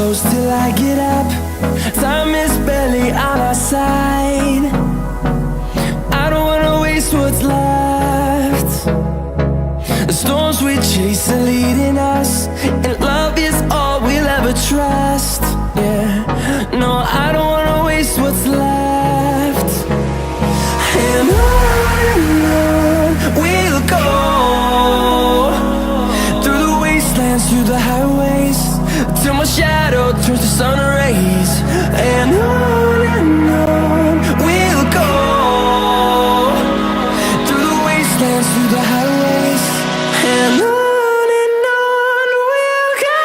close till I get up. Time is barely on our side. I don't wanna waste what's left. The storms we chase are leading us, and love is all we'll ever trust. Yeah, no, I don't wanna waste what's left. And on we'll go, through the wastelands, through the highways, till my shadow turns to sun rays. And on we'll go, through the wastelands, through the highways, and on. We'll go.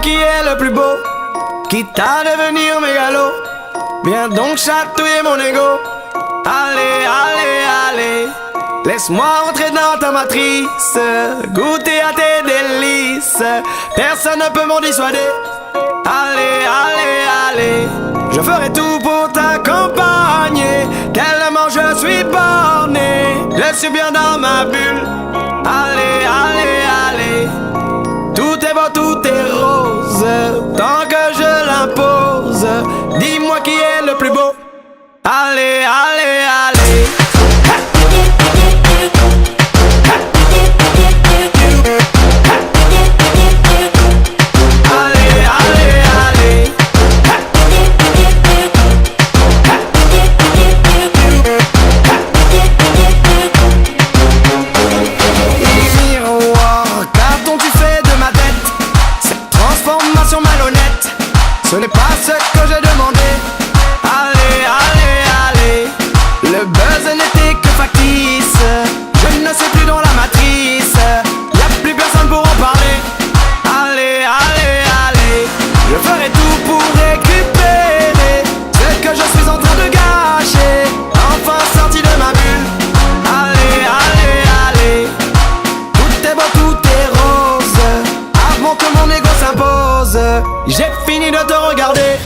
qui est le plus beau, quitte à devenir mégalo. Viens donc chatouiller mon ego. Allez, allez, allez, laisse-moi entrer dans ta matrice, goûter à tes délices. Personne ne peut m'en dissuader. Allez, allez, allez, je ferai tout pour t'accompagner. Tellement je suis borné, je suis bien dans ma bulle. Allez, allez, allez, tout est beau, tout est rose, tant que je l'impose. Dis-moi qui est le plus beau. Allez, allez, allez. Malhonnête, ce n'est pas ce que j'ai demandé. Allez, allez, allez, le buzz n'était que factice. Je ne suis plus dans la matrice, y'a plus personne pour en parler. Allez, allez, allez, je ferai tout pour récupérer ce que je suis en train de gâcher, enfin sorti de ma bulle. Allez, allez, allez, tout est beau, tout est rose, avant que mon ego s'impose. J'ai fini de te regarder.